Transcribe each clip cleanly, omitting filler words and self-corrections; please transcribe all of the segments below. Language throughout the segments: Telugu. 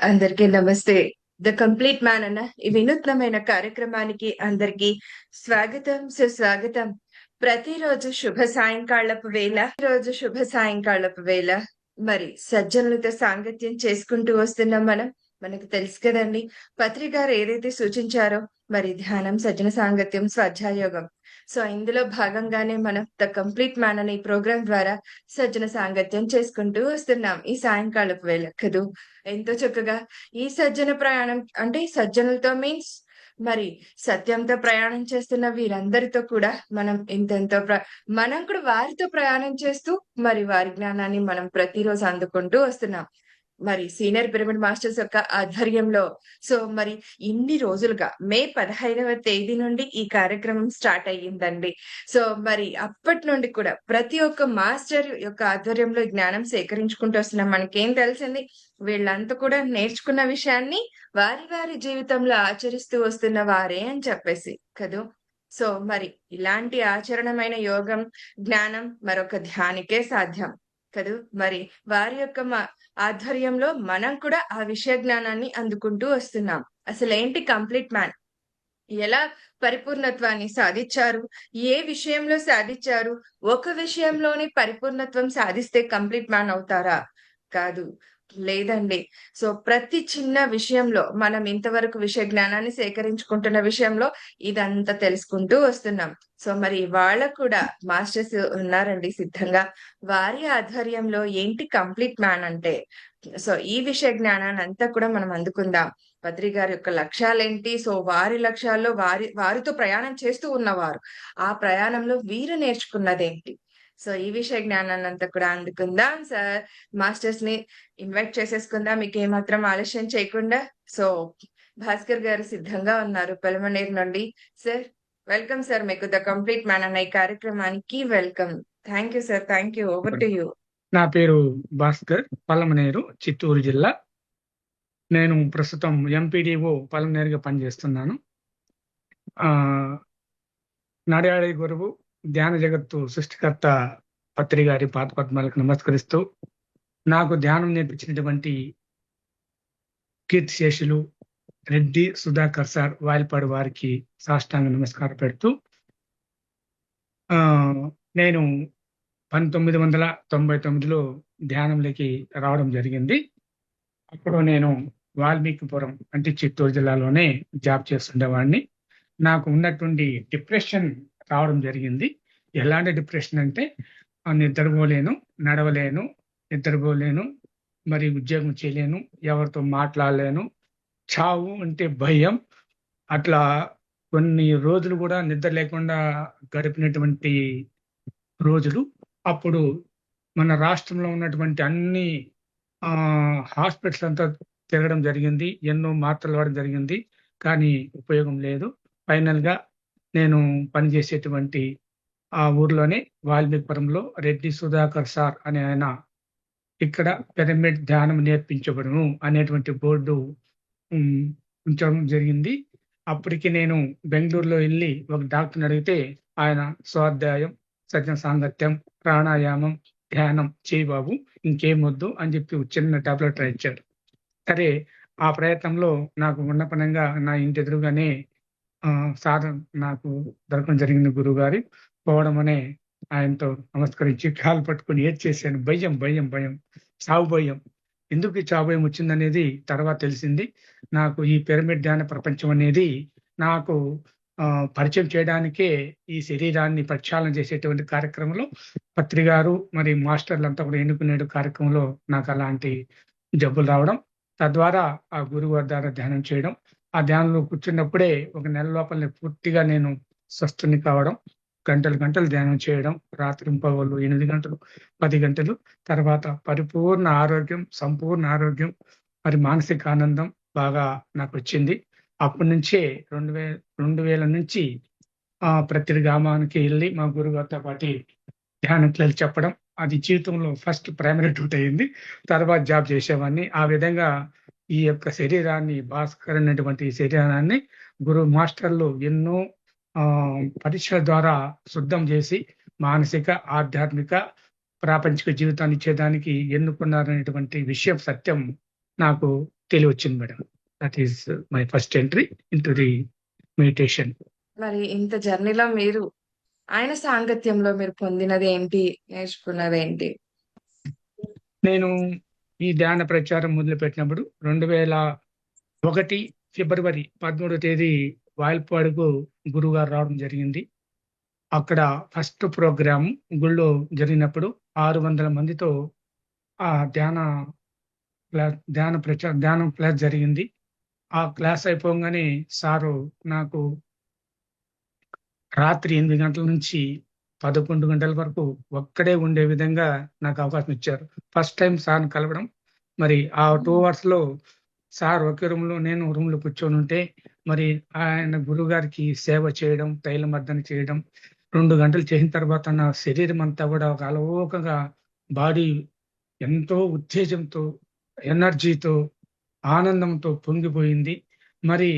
అందరికీ నమస్తే. 'ద కంప్లీట్ మ్యాన్' అన్న ఈ వినూత్నమైన కార్యక్రమానికి అందరికీ స్వాగతం, సుస్వాగతం. ప్రతిరోజు శుభ సాయంకాళపు వేళ మరి సజ్జనులతో సాంగత్యం చేసుకుంటూ వస్తున్నాం మనం. మనకు తెలుసు కదండీ! పత్రి గారు ఏదైతే సూచించారో మరి ధ్యానం, సజ్జన సాంగత్యం, స్వాధ్యాయోగం. సో, ఇందులో భాగంగానే మనం 'ద కంప్లీట్ మ్యాన్' అనే ఈ ప్రోగ్రామ్ ద్వారా సజ్జన సాంగత్యం చేసుకుంటూ వస్తున్నాం. ఈ సాయంకాలపు వేళ కదూ! ఎంతో చక్కగా ఈ సజ్జన ప్రయాణం అంటే సజ్జనులతో మీన్స్ మరి సత్యంతో ప్రయాణం చేస్తున్న వీరందరితో కూడా మనం మనం కూడా వారితో ప్రయాణం చేస్తూ మరి వారి జ్ఞానాన్ని మనం ప్రతిరోజు అందుకుంటూ వస్తున్నాం. మరి సీనియర్ పిరమిడ్ మాస్టర్స్ యొక్క ఆధ్వర్యంలో మరి ఇన్ని రోజులుగా మే 15వ తేదీ నుండి ఈ కార్యక్రమం స్టార్ట్ అయ్యిందండి. మరి అప్పటి నుండి కూడా ప్రతి ఒక్క మాస్టర్ యొక్క ఆధ్వర్యంలో ఈ జ్ఞానం సేకరించుకుంటూ వస్తున్నాం. మనకేం తెలిసింది? వీళ్ళంతా కూడా నేర్చుకున్న విషయాన్ని వారి వారి జీవితంలో ఆచరిస్తూ వస్తున్న వారే అని చెప్పేసి కదూ! మరి ఇలాంటి ఆచరణమైన యోగం, జ్ఞానం మరొక ధ్యానికే సాధ్యం కదూ! మరి వారి యొక్క ఆధ్వర్యంలో మనం కూడా ఆ విషయ జ్ఞానాన్ని అందుకుంటూ వస్తున్నాం. అసలేంటి కంప్లీట్ మ్యాన్? ఎలా పరిపూర్ణత్వాన్ని సాధిచ్చారు? ఏ విషయంలో సాధిచ్చారు? ఒక విషయంలోనే పరిపూర్ణత్వం సాధిస్తే కంప్లీట్ మ్యాన్ అవుతారా? కాదు. లేదండి. ప్రతి చిన్న విషయంలో మనం ఇంతవరకు విషయ జ్ఞానాన్ని సేకరించుకుంటున్న విషయంలో ఇదంతా తెలుసుకుంటూ వస్తున్నాం. మరి ఇవాళ కూడా మాస్టర్స్ ఉన్నారండి సిద్ధంగా. వారి ఆధ్వర్యంలో ఏంటి కంప్లీట్ మ్యాన్ అంటే? ఈ విషయ జ్ఞానాన్నంతా కూడా మనం అందుకుందాం. పత్రి గారి యొక్క లక్ష్యాలేంటి? వారి లక్ష్యాల్లో వారితో ప్రయాణం చేస్తూ ఉన్నవారు. ఆ ప్రయాణంలో వీరు నేర్చుకున్నదేంటి? ఈ విషయ జ్ఞానాన్నంతా కూడా అందుకుందాం. మాస్టర్స్‌ని ఇన్వైట్ చేసేసుకుందాం. మీకేమాత్రం ఆలస్యం చేయకుండా. భాస్కర్ గారు సిద్ధంగా ఉన్నారు పలమనేరు నుండి. Sir, welcome sir. మీకు 'ద కంప్లీట్ మ్యాన్' అన్న ఈ కార్యక్రమానికి welcome. Thank you sir. Thank you. Over to you. నా పేరు భాస్కర్, పలమనేరు, చిత్తూరు జిల్లా. నేను ప్రస్తుతం ఎంపీడీఓ పలమనేరుగా పనిచేస్తున్నాను. నడయాడే గురువు, ధ్యాన జగత్తు సృష్టికర్త పత్రి గారి పాదపద్మాలకు నమస్కరిస్తూ, నాకు ధ్యానం నేర్పించినటువంటి కీర్తిశేషులు రెడ్డి సుధాకర్ సార్ వాయిల్పాడు వారికి సాష్టాంగ నమస్కారం పెడుతూ, నేను 1999లో ధ్యానంలోకి రావడం జరిగింది. అప్పుడు నేను వాల్మీకిపురం అంటే చిత్తూరు జిల్లాలోనే జాబ్ చేస్తుండేవాడిని. నాకు ఉన్నటువంటి డిప్రెషన్ రావడం జరిగింది. ఎలాంటి డిప్రెషన్ అంటే నిద్రపోలేను, నడవలేను, నిద్రపోలేను, మరి ఉద్యోగం చేయలేను, ఎవరితో మాట్లాడలేను, చావు అంటే భయం. అట్లా కొన్ని రోజులు కూడా నిద్ర లేకుండా గడిపినటువంటి రోజులు. అప్పుడు మన రాష్ట్రంలో ఉన్నటువంటి అన్ని హాస్పిటల్స్ అంతా తిరగడం జరిగింది. ఎన్నో మాత్రలు వాడడం జరిగింది. కానీ ఉపయోగం లేదు. ఫైనల్‌గా నేను పనిచేసేటువంటి ఆ ఊర్లోనే వాల్మీకిపురంలో రెడ్డి సుధాకర్ సార్ అనే ఆయన ఇక్కడ పిరమిడ్ ధ్యానం నేర్పించబడును అనేటువంటి బోర్డు ఉంచడం జరిగింది. అప్పటికి నేను బెంగుళూరులో వెళ్ళి ఒక డాక్టర్‌ని అడిగితే ఆయన స్వాధ్యాయం, సజ్జన సాంగత్యం, ప్రాణాయామం, ధ్యానం చెయ్యి బాబు, ఇంకేమొద్దు అని చెప్పి చిన్న టాబ్లెట్ రాయిచ్చారు. సరే, ఆ ప్రయత్నంలో నాకు ఉన్నపనంగా నా ఇంటి ఎదురుగానే సార్ నాకు దొరకడం జరిగింది గురువుగారు. పోవడమనే ఆయనతో నమస్కరించి కాలు పట్టుకొని ఏడ్చేశాను. భయం, భయం, భయం, చావు భయం. ఎందుకు ఈ చావు భయం వచ్చిందనేది తర్వాత తెలిసింది. నాకు ఈ పిరమిడ్ ధ్యాన ప్రపంచం అనేది నాకు పరిచయం చేయడానికే ఈ శరీరాన్ని ప్రక్షాళన చేసేటువంటి కార్యక్రమంలో పత్రి గారు మరి మాస్టర్లంతా కూడా ఎన్నుకునే కార్యక్రమంలో నాకు అలాంటి జబ్బులు రావడం, తద్వారా ఆ గురువు ద్వారా ధ్యానం చేయడం, ఆ ధ్యానంలో కూర్చున్నప్పుడే ఒక నెల లోపలనే పూర్తిగా నేను స్వస్థుని కావడం, గంటలు గంటలు ధ్యానం చేయడం, రాత్రింపగళ్ళు 8 గంటలు, 10 గంటలు, తర్వాత పరిపూర్ణ ఆరోగ్యం, సంపూర్ణ ఆరోగ్యం, మరి మానసిక ఆనందం బాగా నాకు వచ్చింది. అప్పటి నుంచే 2000 నుంచి ప్రతి గ్రామానికి వెళ్ళి మా గురువుగారితో పాటు ధ్యానం క్లాసులు చెప్పడం, అది జీవితంలో ఫస్ట్ ప్రైమరీ డ్యూటీ అయింది. తర్వాత జాబ్ చేసేవాడిని. ఆ విధంగా ఈ యొక్క శరీరాన్ని, భాస్కర్ అనేటువంటి శరీరాన్ని గురువు మాస్టర్లు ఎన్నో పరీక్షల ద్వారా శుద్ధం చేసి మానసిక, ఆధ్యాత్మిక, ప్రాపంచిక జీవితాన్ని ఇచ్చేదానికి ఎన్నుకున్నారనేటువంటి విషయం సత్యం నాకు తెలివొచ్చింది madam. That is my first entry into the meditation. మరి ఇంత జర్నీలో మీరు ఆయన సాంగత్యంలో మీరు పొందినది ఏంటి? నేర్చుకున్నది ఏంటి? నేను ఈ ధ్యాన ప్రచారం మొదలుపెట్టినప్పుడు 2001 ఫిబ్రవరి 13వ తేదీ వాయల్పాడుకు గురువుగారు రావడం జరిగింది. అక్కడ ఫస్ట్ ప్రోగ్రామ్ గుళ్ళో జరిగినప్పుడు 600 మందితో ఆ ధ్యానం క్లాస్ జరిగింది. ఆ క్లాస్ అయిపోగానే సారు నాకు రాత్రి 8 గంటల నుంచి 11 గంటల వరకు ఒక్కడే ఉండే విధంగా నాకు అవకాశం ఇచ్చారు. ఫస్ట్ టైం సార్ని కలవడం. మరి ఆ 2 అవర్స్ లో సార్ ఒకే రూమ్ లో, నేను రూమ్ లో కూర్చొని ఉంటే, మరి ఆయన గురువు గారికి సేవ చేయడం, తైలమర్దన చేయడం, 2 గంటలు చేసిన తర్వాత నా శరీరం అంతా కూడా ఒక అలవోకగా, బాడీ ఎంతో ఉత్తేజంతో, ఎనర్జీతో, ఆనందంతో పొంగిపోయింది. మరి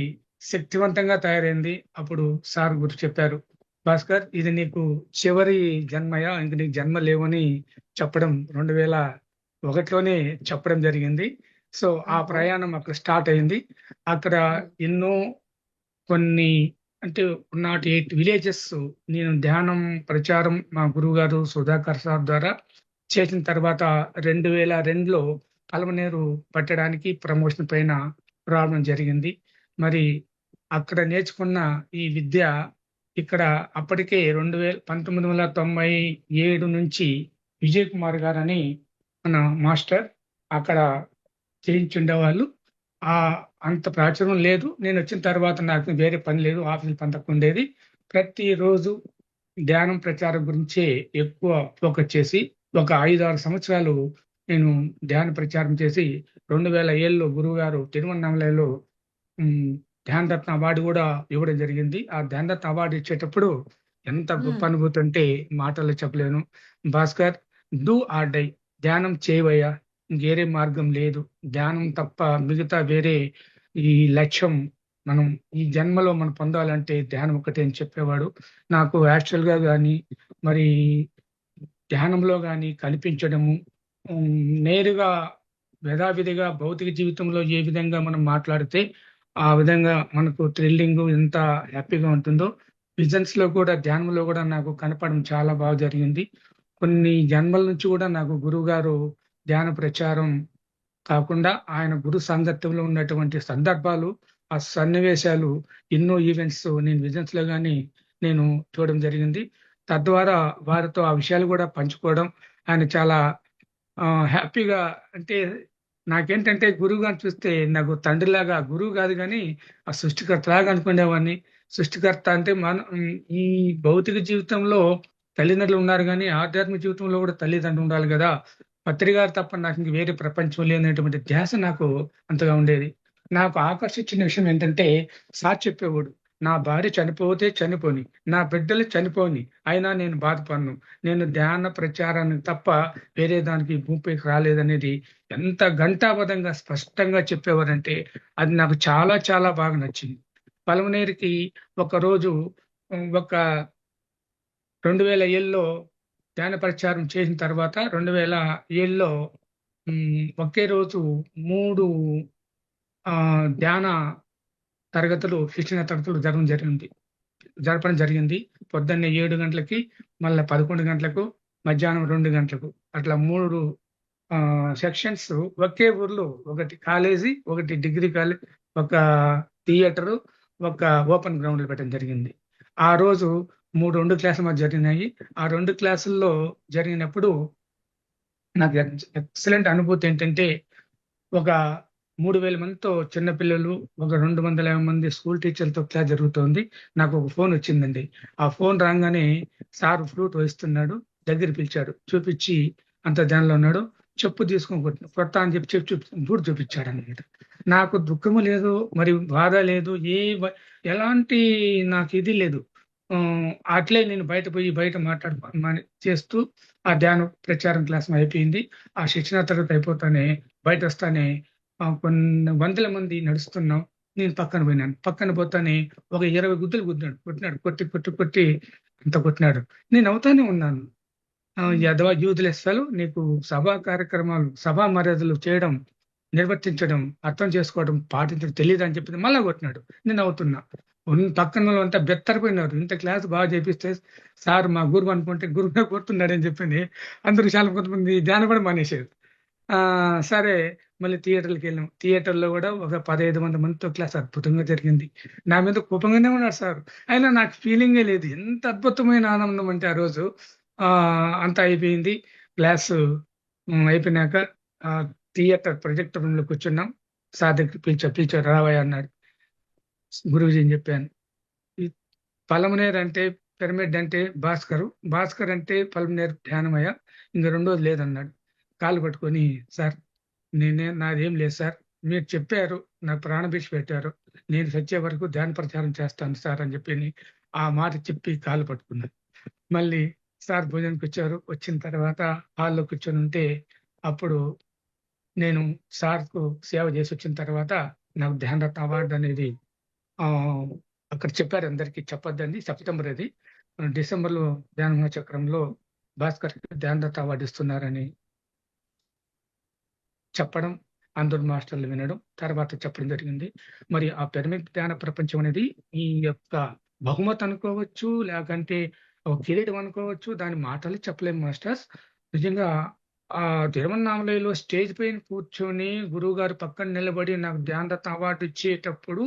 శక్తివంతంగా తయారైంది. అప్పుడు సార్ గురు చెప్పారు, భాస్కర్ ఇది నీకు చివరి జన్మయా, ఇంక నీకు జన్మ లేవని చెప్పడం 2001లోనే చెప్పడం జరిగింది. సో ఆ ప్రయాణం అక్కడ స్టార్ట్ అయింది. అక్కడ ఎన్నో కొన్ని అంటే నాట్ 8 విలేజెస్ నేను ధ్యానం ప్రచారం మా గురువు గారు సుధాకర్ సార్ ద్వారా చేసిన తర్వాత 2002లో పలమనేరు పట్టడానికి ప్రమోషన్ పైన రావడం జరిగింది. మరి అక్కడ నేర్చుకున్న ఈ విద్య ఇక్కడ అప్పటికే 1997 నుంచి విజయ్ కుమార్ గారని మన మాస్టర్ అక్కడ చేయించుండేవాళ్ళు. ఆ అంత ప్రాచుర్యం లేదు. నేను వచ్చిన తర్వాత నాకు వేరే పని లేదు, ఆఫీస్ పని తక్కువ ఉండేది. ప్రతిరోజు ధ్యానం ప్రచారం గురించే ఎక్కువ ఫోకస్ చేసి ఒక 5-6 సంవత్సరాలు నేను ధ్యాన ప్రచారం చేసి 2007లో గురువు గారు తిరువన్నామలలో ధ్యాన రత్న అవార్డు కూడా ఇవ్వడం జరిగింది. ఆ ధ్యాన రత్న అవార్డు ఇచ్చేటప్పుడు ఎంత గొప్ప అనుభూతి అంటే మాటల్లో చెప్పలేను. భాస్కర్, డూ ఆర్ డై, ధ్యానం చేయవయ్యా, వేరే మార్గం లేదు, ధ్యానం తప్ప మిగతా వేరే ఈ లక్ష్యం మనం ఈ జన్మలో మనం పొందాలంటే ధ్యానం ఒకటే అని చెప్పేవాడు. నాకు యాక్చువల్ గా కానీ మరి ధ్యానంలో కానీ కనిపించడము, నేరుగా యథావిధిగా భౌతిక జీవితంలో ఏ విధంగా మనం మాట్లాడితే ఆ విధంగా మనకు థ్రిల్లింగ్ ఎంత హ్యాపీగా ఉంటుందో, విజన్స్ లో కూడా ధ్యానంలో కూడా నాకు కనపడడం చాలా బాగా జరిగింది. కొన్ని జన్మల నుంచి కూడా నాకు గురువు గారు ధ్యాన ప్రచారం కాకుండా ఆయన గురు సాంగత్యంలో ఉన్నటువంటి సందర్భాలు, ఆ సన్నివేశాలు, ఎన్నో ఈవెంట్స్ నేను విజన్స్ లో గానీ నేను చూడడం జరిగింది. తద్వారా వారితో ఆ విషయాలు కూడా పంచుకోవడం, ఆయన చాలా హ్యాపీగా, అంటే నాకేంటంటే గురువు గారిని చూస్తే నాకు తండ్రిలాగా, గురువు కాదు కానీ ఆ సృష్టికర్తలాగా అనుకునేవాడిని. సృష్టికర్త అంటే ఈ భౌతిక జీవితంలో తల్లిదండ్రులు ఉన్నారు కానీ ఆధ్యాత్మిక జీవితంలో కూడా తల్లిదండ్రులు ఉండాలి కదా. పత్రి గారు తప్ప నాకు ఇంక వేరే ప్రపంచం లేనటువంటి ధ్యాస నాకు అంతగా ఉండేది. నాకు ఆకర్షించిన విషయం ఏంటంటే సార్ చెప్పేవాడు, నా భార్య చనిపోతే చనిపోని, నా బిడ్డలు చనిపోని, అయినా నేను బాధపడను, నేను ధ్యాన ప్రచారానికి తప్ప వేరే దానికి భూమిపైకి రాలేదనేది ఎంత ఘంటాబద్ధంగా స్పష్టంగా చెప్పేవారంటే అది నాకు చాలా చాలా బాగా నచ్చింది. పలమనేరుకి ఒకరోజు ఒక 2007లో ధ్యాన ప్రచారం చేసిన తర్వాత 2007లో ఒకే రోజు 3 ధ్యాన తరగతులు, శిక్షణ తరగతులు జరపడం జరిగింది. పొద్దున్నే 7 గంటలకి, మళ్ళీ 11 గంటలకు, మధ్యాహ్నం 2 గంటలకు, అట్లా 3 సెక్షన్స్ ఒకే ఊర్లో, ఒకటి కాలేజీ, ఒకటి డిగ్రీ కాలేజ్, ఒక థియేటరు, ఒక ఓపెన్ గ్రౌండ్ లో పెట్టడం జరిగింది. ఆ రోజు 2 క్లాసుల మధ్య జరిగినాయి. ఆ 2 క్లాసుల్లో జరిగినప్పుడు నాకు ఎక్సలెంట్ అనుభూతి ఏంటంటే, ఒక 3000 మందితో చిన్నపిల్లలు, ఒక 250 మంది స్కూల్ టీచర్లతో క్లాస్ జరుగుతోంది. నాకు ఒక ఫోన్ వచ్చిందండి. ఆ ఫోన్ రాగానే సార్ ఫ్లూట్ వహిస్తున్నాడు, దగ్గర పిలిచాడు, చూపించి అంత ధ్యానంలో ఉన్నాడు, చెప్పు తీసుకొని కొడతా అని చెప్పి బూట్ చూపించాడు అనమాట. నాకు దుఃఖము లేదు, మరి బాధ లేదు, ఎలాంటి నాకు ఇది లేదు. అట్లే నేను బయట చేస్తూ ఆ ధ్యాన ప్రచారం క్లాస్ అయిపోయింది. ఆ శిక్షణ తరగతి అయిపోతానే బయట వస్తానే కొన్ని వందల మంది నడుస్తున్నాం. నేను పక్కన పోయినాను. పక్కన పోతానే ఒక 20 గుద్దులు కొట్టినాడు. కొట్టి అంత కొట్టినాడు. నేను అవుతానే ఉన్నాను. యదవ యూజ్లెస్ ఫెలో, నీకు సభా కార్యక్రమాలు, సభా మర్యాదలు చేయడం నిర్వర్తించడం, అర్థం చేసుకోవడం, పాటించడం తెలియదని చెప్పింది మళ్ళా కొట్టినాడు. నేను అవుతున్నా. పక్కన వాళ్ళంతా బెత్తరిపోయినారు. ఇంత క్లాస్ బాగా చేపిస్తే సార్ మా గురువు అనుకుంటే గురువునే కొడుతున్నాడని చెప్పింది. అందరూ చాలా కొంతమంది ధ్యానం కూడా మానేశారు. సరే మళ్ళీ థియేటర్‌లకి వెళ్ళాం. థియేటర్‌లో కూడా ఒక 15 మందితో క్లాస్ అద్భుతంగా జరిగింది. నా మీద కోపంగానే ఉన్నాడు సారు. అయినా నాకు ఫీలింగే లేదు. ఎంత అద్భుతమైన ఆనందం అంటే ఆ రోజు అంతా అయిపోయింది. క్లాసు అయిపోయినాక ఆహ్, థియేటర్ ప్రొజెక్టర్ రూమ్‌లో కూర్చున్నాం. సార్ దగ్గరికి పిలిచారు రావయ్యా అన్నాడు. గురూజీని చెప్పాను. ఈ పలమనేరు అంటే పిరమిడ్ అంటే భాస్కరు. భాస్కర్ అంటే పలమనేరు ధ్యానమయ్య. ఇంక రెండోది లేదన్నాడు. కాళ్ళు పట్టుకొని సార్ నాదేం లేదు సార్. మీరు చెప్పారు. నాకు ప్రాణభిక్ష పెట్టారు. నేను చచ్చే వరకు ధ్యాన ప్రచారం చేస్తాను సార్ అని చెప్పి ఆ మాట చెప్పి కాళ్ళు పట్టుకున్నాను. మళ్ళీ సార్ భోజనానికొచ్చారు. వచ్చిన తర్వాత హాల్‌లో కూర్చొనుంటే అప్పుడు నేను సార్‌కు సేవ చేసొచ్చిన తర్వాత నాకు ధ్యానరత్న అవార్డ్ అనేది ఆహ్, అక్కడ చెప్పారు అందరికి చెప్పొద్దని సెప్టెంబర్ అది. డిసెంబర్‌లో ధ్యాన చక్రంలో భాస్కర్‌కి ధ్యానరత్న అవార్డ్ ఇస్తున్నారని చెప్పడం, అందరు మాస్టర్లు వినడం, తర్వాత చెప్పడం జరిగింది. మరి ఆ పిరమిడ్ ధ్యాన ప్రపంచం అనేది ఈ యొక్క బహుమతి అనుకోవచ్చు, లేకంటే ఒక కిరీటం అనుకోవచ్చు. దాని మాటలు చెప్పలేము మాస్టర్స్. నిజంగా తిరువన్నామలైలో స్టేజ్ పైన కూర్చొని గురువుగారు పక్కన నిలబడి నాకు ధ్యానరత్న అవార్డ్ ఇచ్చేటప్పుడు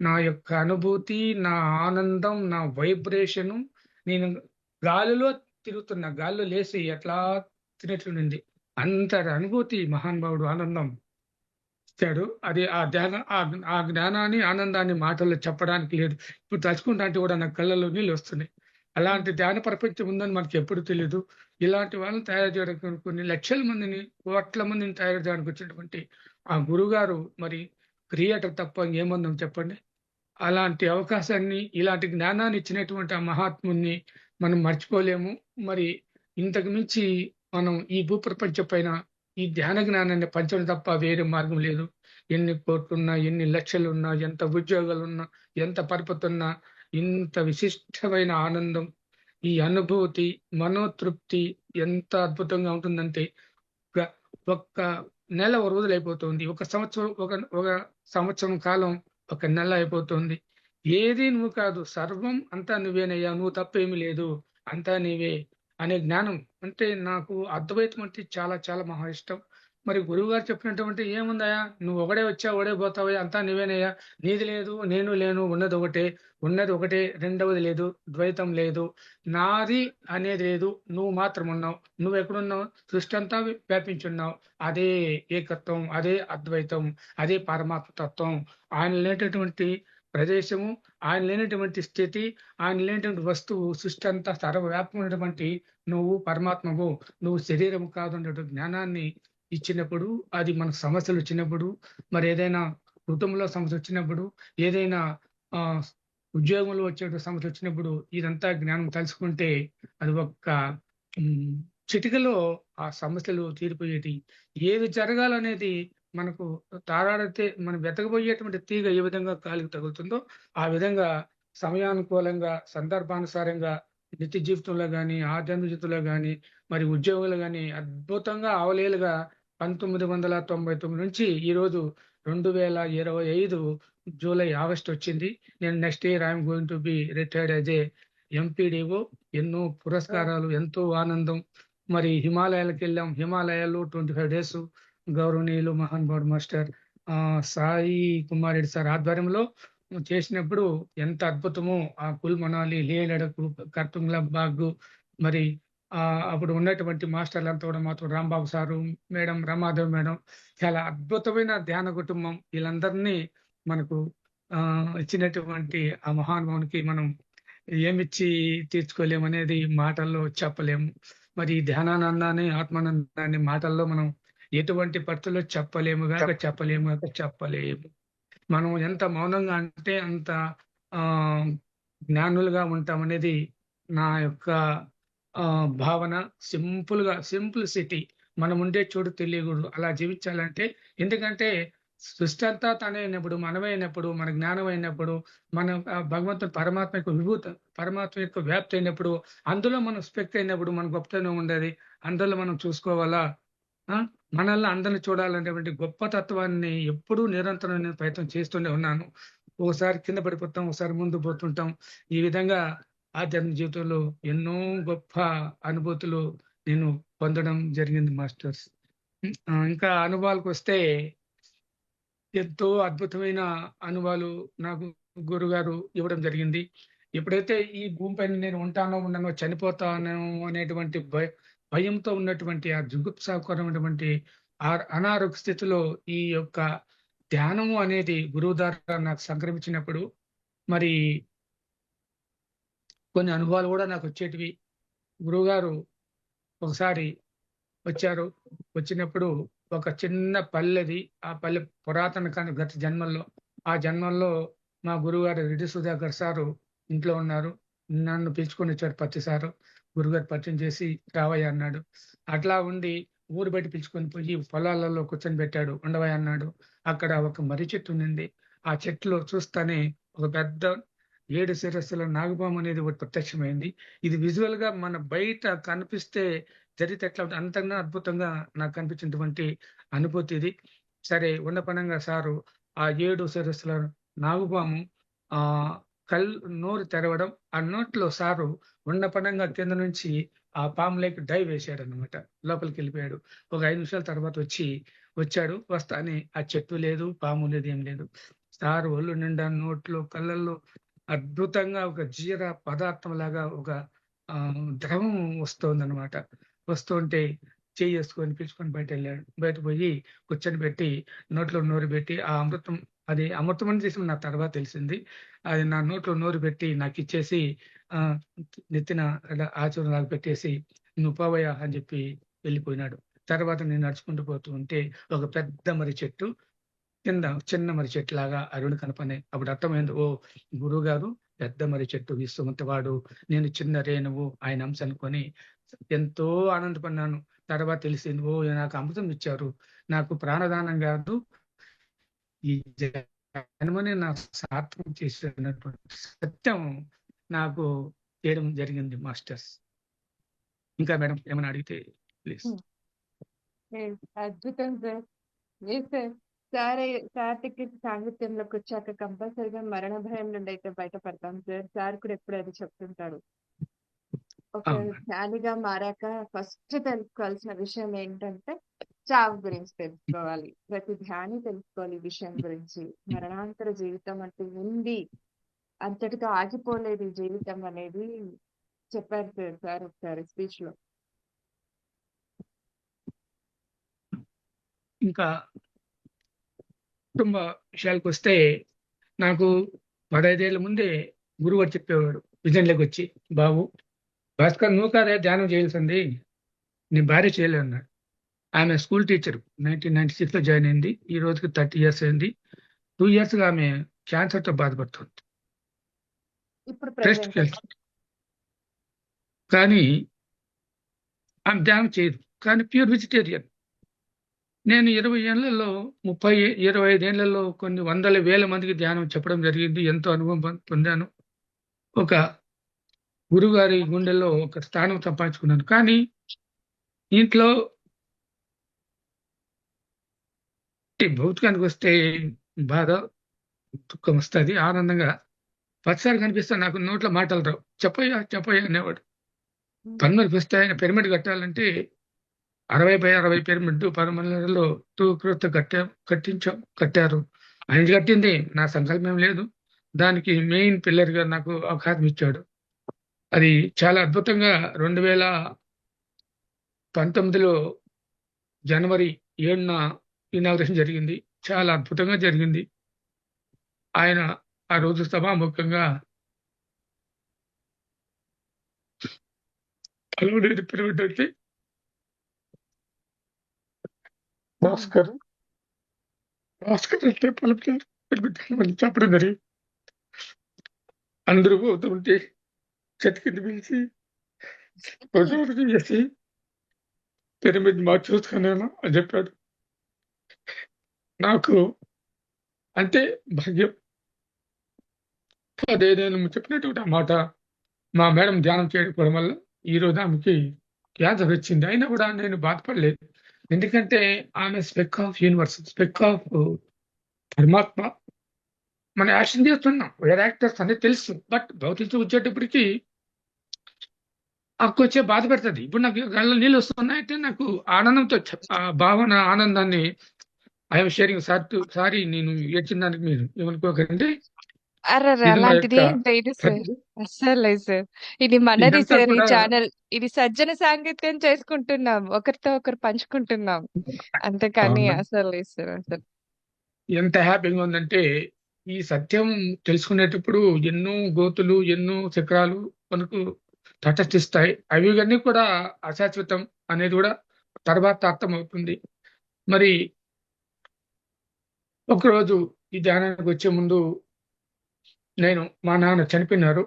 నా యొక్క అనుభూతి, నా ఆనందం, నా వైబ్రేషను నేను గాలిలో తిరుగుతున్నా. గాలిలో లేసి ఎట్లా తిరిగినట్లుండింది. అంతటి అనుభూతి మహానుభావుడు ఆనందం ఇచ్చాడు. అది ఆ జ్ఞానాన్ని, ఆనందాన్ని మాటల్లో చెప్పడానికి లేదు. ఇప్పుడు తలుచుకుంటాంటే కూడా నా కళ్ళలో నీళ్ళొస్తున్నాయి. అలాంటి ధ్యాన ప్రపంచం ఉందని మనకెప్పుడు తెలీదు. ఇలాంటి వాళ్ళని తయారు చేయడానికి కొన్ని లక్షల మందిని, కోట్ల మందిని తయారు చేయడానికి వచ్చినటువంటి ఆ గురువుగారు మరి క్రియేటర్ తప్ప ఇంకేముందాం చెప్పండి? అలాంటి అవకాశాన్ని, ఇలాంటి జ్ఞానాన్ని ఇచ్చినటువంటి ఆ మహాత్ముడిని మనం మర్చిపోలేము. మరి ఇంతకు మించి మనం ఈ భూప్రపంచం పైన ఈ ధ్యాన జ్ఞానాన్ని పంచడం తప్ప వేరే మార్గం లేదు. ఎన్ని కోట్లున్నా, ఎన్ని లక్షలున్నా, ఎంత ఉద్యోగాలున్నా, ఎంత పరపతున్నా, ఇంత విశిష్టమైన ఆనందం, ఈ అనుభూతి, మనోతృప్తి ఎంత అద్భుతంగా ఉంటుందంటే ఒక ఒక్క నెల ఓ రోజులయిపోతుంది. ఒక సంవత్సరం ఒక సంవత్సరం కాలం ఒక నెల అయిపోతుంది. ఏది నువ్వు కాదు. సర్వం అంతా నువ్వేనయ్యా. నువ్వు తప్ప ఏమీ లేదు. అంతా నీవే అనే జ్ఞానం. అంటే నాకు అద్వైతం అంటే చాలా చాలా మహా ఇష్టం. మరి గురువుగారు చెప్పినటువంటి ఏముందయ్యా? నువ్వు ఒకడే వచ్చావు, ఒకడే పోతావయ్యా. అంతా నువ్వేనయ్యా. నీది లేదు, నేను లేను. ఉన్నదొకటే. ఉన్నది ఒకటే. రెండవది లేదు. ద్వైతం లేదు. నాది అనేది లేదు. నువ్వు మాత్రం ఉన్నావు. నువ్వెక్కడున్నావు? సృష్టి అంతా వ్యాపించున్నావు. అదే ఏకత్వం, అదే అద్వైతం, అదే పరమాత్మ తత్వం. ఆయన లేనటువంటి ప్రదేశము, ఆయన లేనటువంటి స్థితి, ఆయన లేనటువంటి వస్తువు సృష్టి అంతా సర్వవ్యాపకమైనటువంటి నువ్వు పరమాత్మవు. నువ్వు శరీరం కాదు అనేటువంటి జ్ఞానాన్ని ఇచ్చినప్పుడు, అది మనకు సమస్యలొచ్చినప్పుడు, మరేదైనా కుటుంబంలో సమస్యొచ్చినప్పుడు, ఏదైనా ఆహ్, ఉద్యోగంలో వచ్చేటువంటి సమస్యొచ్చినప్పుడు, ఇదంతా జ్ఞానం తలుసుకుంటే అది ఒక్క హ్మ్. చిటికలో ఆ సమస్యలు తీరిపోయేటియి. ఏది జరగాలనేది మనకు తారాడితే మనం వెతకబోయేటువంటి తీగ ఏ విధంగా కాలికి తగులుతుందో, ఆ విధంగా సమయానుకూలంగా, సందర్భానుసారంగా నిత్య జీవితంలో గాని, ఆధ్యాత్మిక జీవితంలో గాని, మరి ఉద్యోగంలో గాని అద్భుతంగా అవలీలగా 1999 నుంచి ఈరోజు 2025 జూలై, ఆగస్ట్ వచ్చింది. నేను next year I am going to be retired as a MPDO. ఎన్నో పురస్కారాలు, ఎంతో ఆనందం. మరి హిమాలయాలకెళ్ళాం. హిమాలయాల్లో 25 డేస్ గౌరవనీయులు మహానుభావుడు మాస్టర్ సాయి కుమార్ రెడ్డి సార్ ఆధ్వర్యంలో చేసినప్పుడు ఎంత అద్భుతమో ఆ కుల్ మనాలి, లేహ్ లడఖ్, కర్తుంగ్లా బాగ్ మరి అప్పుడు ఉన్నటువంటి మాస్టర్లంతా కూడా మాతో Rambabu sir, madam Ramadevi madam చాలా అద్భుతమైన ధ్యాన కుటుంబం. వీళ్ళందరినీ మనకు ఇచ్చినటువంటి ఆ మహానుభావునికి మనం ఏమిచ్చి తీర్చుకోలేమనేది మాటల్లో చెప్పలేము. మరి ఈ ధ్యానానందాన్ని, ఆత్మానందాన్ని మాటల్లో మనం ఎటువంటి పరిస్థితుల్లో చెప్పలేము. మనం ఎంత మౌనంగా అంటే అంత ఆహ్, జ్ఞానులుగా ఉంటామనేది నా యొక్క భావన. సింప్లిసిటీ. మనం ఉండే చోటు తెలియకూడదు. అలా జీవించాలంటే ఎందుకంటే సృష్టి అంతా తనే అయినప్పుడు, మనమే అయినప్పుడు, మన జ్ఞానం అయినప్పుడు, మన భగవంతుడు పరమాత్మ యొక్క వ్యాప్తి అయినప్పుడు, అందులో మనం స్పెక్ట్ అయినప్పుడు మన గొప్పతనం ఉండేది. అందులో మనం చూసుకోవాలా ఆ! మనల్ని అందరిని చూడాలనేటువంటి గొప్ప తత్వాన్ని ఎప్పుడూ నిరంతరం నేను ప్రయత్నం చేస్తూనే ఉన్నాను. ఓసారి కింద పడిపోతాం, ఓసారి ముందుకు పోతుంటాం. ఈ విధంగా ఆధ్యాత్మిక జీవితంలో ఎన్నో గొప్ప అనుభూతులు నేను పొందడం జరిగింది మాస్టర్స్. ఇంకా అనుభవాలకొస్తే ఎంతో అద్భుతమైన అనుభవాలు నాకు గురుగారు ఇవ్వడం జరిగింది. ఎప్పుడైతే ఈ భూమిపైన నేను ఉంటానో, ఉండనో, చనిపోతానో అనేటువంటి భయంతో ఉన్నటువంటి ఆ జుగుప్సాకరమైనటువంటి అనారోగ్య స్థితిలో ఈ యొక్క ధ్యానము అనేది గురువు ద్వారా నాకు సంక్రమించినప్పుడు మరి కొన్ని అనుభవాలు గూడా నాకొచ్చేటివి. గురువుగారు ఒకసారి వచ్చారు. వచ్చినప్పుడు ఒక చిన్న పల్లెది. ఆ పల్లె పురాతన గత జన్మల్లో, ఆ జన్మల్లో మా గురువుగారు రెడ్డి సుధాకర్ సారు ఇంట్లో ఉన్నారు. నన్ను పిలుచుకొనొచ్చాడు పత్తి సారు. గురుగారు పరిచయం చేసి రావయ్యా అన్నాడు. అట్లా ఉండి ఊరు బయట పిలుచుకొని పోయి పొలాలలో కూర్చొనిబెట్టాడు. ఉండవయ్యా అన్నాడు. అక్కడ ఒక మర్రి చెట్టు ఉండింది. ఆ చెట్టులో చూస్తానే ఒక పెద్ద 7 శిరస్సుల నాగపాము అనేది ఒకటి ప్రత్యక్షమైంది. ఇది విజువల్‌గా మన బయట కనిపిస్తే జరిగితే ఎట్లా ఉంటది అంతకన్నా అద్భుతంగా నాకు కనిపించినటువంటి అనుభూతి ఇది. సరే ఉన్నపళంగా సారు ఆ 7 శిరస్సుల నాగుపాము ఆహ్, నోరు తెరవడం, ఆ నోట్లో సారు ఉన్నపళంగా కింద నుంచి ఆ పాములోకి డైవ్ వేశాడన్నమాట. లోపలికెళ్ళిపోయాడు. ఒక 5 నిమిషాల తర్వాత వచ్చాడు. వస్తానే ఆ చెట్టు లేదు, పాము లేదు, ఏం లేదు. సారు ఒళ్ళు నిండా నోట్లో, కళ్ళల్లో అద్భుతంగా ఒక జీర పదార్థంలాగా ఒక ద్రవం వస్తోందనమాట. వస్తుంటే చెయ్యేసుకొని పిలుచుకొని బయటెళ్ళాడు. బయట పోయి కూర్చొనిబెట్టి నోట్లో నోరు పెట్టి ఆ అమృతం అది అమృతం అని చేసి నాకు తర్వాత తెలిసింది. అది నా నోట్లో నోరు పెట్టి నాకిచ్చేసి ఆహ్, నెత్తిన ఇలా ఆచరణలాగా పెట్టేసి "నువ్వు పోవయ్యా" అని చెప్పి వెళ్ళిపోయినాడు. తర్వాత నేను నడుచుకుంటూ పోతూ ఉంటే ఒక పెద్ద మర్రి చెట్టు కింద చిన్న మర్రి చెట్టులాగా అరుణ కనపడినాయి. అప్పుడు అర్థమైంది. ఓహ్! గురువుగారు పెద్ద మర్రి చెట్టు విశ్వమంతవాడు. నేను చిన్న రేణువు ఆయన అంశ అనుకోని ఎంతో ఆనందపడినాను. తర్వాత తెలిసింది. ఓహ్! నాకు అమృతం ఇచ్చారు. నాకు ప్రాణదానం గాదు. ఈ జన్మని నాకు సార్థకం చేసినటువంటి సత్యం నాకు చేయడం జరిగింది మాస్టర్స్. ఇంకా మేడం ఏమైనా అడిగితే ప్లీజ్. అద్భుతం సార్. లేదు సార్. సారే సార్ దగ్గరికి సాంగత్యంలోకొచ్చాక కంపల్సరీగా మరణ భయం నుండి అయితే బయటపడతాం సార్. సార్ కూడా ఎప్పుడు అది చెప్తుంటాడు. ఒక అవును మేడం. జ్ఞానిగా మారాక ఫస్ట్ తెలుసుకోవాల్సిన విషయం ఏంటంటే చావు గురించి తెలుసుకోవాలి. ప్రతి ధ్యాని తెలుసుకోవాలి ఈ విషయం గురించి. మరణాంతర జీవితం అంటూ ఉంది. అంతటితో ఆగిపోలేదు ఈ జీవితం అనేది చెప్పారు సార్ సార్ ఒకసారి స్పీచ్ లో. ఇంకా కుటుంబ విషయాలకొస్తే నాకు 15 ఏళ్ల ముందే గురువుగారు చెప్పేవాడు. విజన్‌లోకొచ్చి, "బాబు భాస్కర్ నువ్వు కాదే ధ్యానం చేయాల్సింది. నీ భార్య చేయలేదు" అన్నాడు. ఆమె స్కూల్ టీచర్ 1996లో జాయిన్ అయింది. ఈ రోజుకి 30 ఇయర్స్ అయింది. 2 ఇయర్స్‌గా ఆమె క్యాన్సర్‌తో బాధపడుతుంది. ఇప్పుడు బ్రెస్ట్ ప్రెజెంట్ క్యాన్సర్. కానీ ఆమె ధ్యానం చేయదు. కానీ ప్యూర్ వెజిటేరియన్. నేను 20 ఏళ్లలో 30, 25 ఏళ్లలో కొన్ని వందల వేల మందికి ధ్యానం చెప్పడం జరిగింది. ఎంతో అనుభవం పొందాను. ఒక గురువుగారి గుండెల్లో ఒక స్థానం సంపాదించుకున్నాను. కానీ ఇంట్లో భౌతికానికొస్తే బాధ, దుఃఖం వస్తది. ఆనందంగా ప్రతిసారి కనిపిస్తే నాకు నోట్లో మాటలు రావు. చెప్పయ్యా, చెప్పయ్యా అనేవాడు. పన్నులకొస్తే ఆయన పిరమిడ్ కట్టాలంటే 60/60 పిరమిడ్ పరమనలో తూర్పుతో కట్టారు. ఆయన కట్టింది నా సంకల్పం లేదు. దానికి మెయిన్ పిల్లర్‌గా నాకు అవకాశం ఇచ్చాడు. అది చాలా అద్భుతంగా 2019లో జనవరి 7న ఇనాగరేషన్ జరిగింది. చాలా అద్భుతంగా జరిగింది. ఆయన ఆ రోజు సభాముఖంగా పలమనేరు పిరమిడ్ అంటే భాస్కర్, భాస్కర్ అంటే పలమనేరు పిరమిడ్ అని చెప్పడం జరిగింది. అందరూ పోతుంటే చెట్టు కింద పిలిచి ప్రచోదనం చేసి పిరమిడ్ మార్చేసుకున్నాను అని చెప్పాడు. నాకు అంతే భాగ్యం. అదే నేను చెప్పినటువంటి ఆ మాట మా మేడం ధ్యానం చేయకపోవడం వల్ల ఈరోజు ఆమెకి క్యాన్సర్ వచ్చింది. అయినా కూడా నేను బాధపడలేదు. ఎందుకంటే ఆమె spec of universe, spec of పరమాత్మ. మనం యాక్షన్ చేస్తున్నాం, వేరే యాక్టర్స్ అనేది తెలుసు, బట్ భౌతిక వచ్చేటప్పటికి వచ్చే బాధ పెడుతుంది. ఇప్పుడు నాకు కళ్ళ నీళ్ళు వస్తున్నాయంటే నాకు ఆనందంతో ఆ భావన, ఆనందాన్ని ఐఎమ్ షేరింగ్. సారీ నేను ఏడ్చిన దానికి మీరు ఏమనుకోకండి. అర్రర్ర! ఇది మా యొక్క అలాంటిదేం లేదు సార్. ప్రతి అస్సలు లేదు సార్. ఇది మనది ఇదంతా సార్ ఈ కూడా ఛానల్. ఇది సజ్జన సాంగత్యం చేసుకుంటున్నాం. ఒకరితో ఒకరు పంచుకుంటున్నాం. అంతేకాని అవును. అసలు లేదు సార్ అసలు. ఎంత హ్యాపీగా ఉందంటే ఈ సత్యం తెలుసుకునేటప్పుడు ఎన్నో గోతులు, ఎన్నో చక్రాలు మనకు తటస్థిస్తాయి. అవి ఇవన్నీ కూడా అశాశ్వతం అనేది కూడా తర్వాత అర్థమవుతుంది. మరి ఒకరోజు ఈ ధ్యానానికి వచ్చే ముందు మా నాన్న చనిపోయినారు.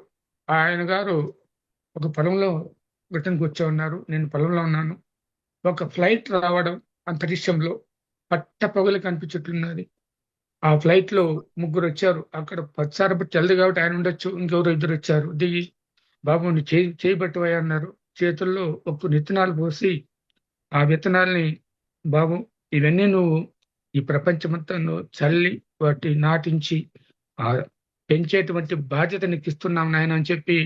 ఆయన గారు ఒక పొలంలో రిటర్న్ కూర్చో ఉన్నారు. నేను పొలంలో ఉన్నాను. ఒక ఫ్లైట్ రావడం అంతరిక్షంలో పట్టపగలు కనిపించుట్లున్నది. ఆ ఫ్లైట్ లో ముగ్గురు వచ్చారు. అక్కడ పచ్చారపు తెల్లది కాబట్టి ఆయన ఉండొచ్చు, ఇంకెవరో ఇద్దరు వచ్చారు. దిగి బాబు నువ్వు చేయబట్టువయ్యా అన్నారు. చేతుల్లో ఒక విత్తనాలు పోసి ఆ విత్తనాల్ని, బాబు ఇవన్నీ నువ్వు ఈ ప్రపంచమంతా నువ్వు చల్లి వాటి నాటించి ఆ పెంచేటువంటి బాధ్యత నీకు ఇస్తున్నాం నాయన అని చెప్పి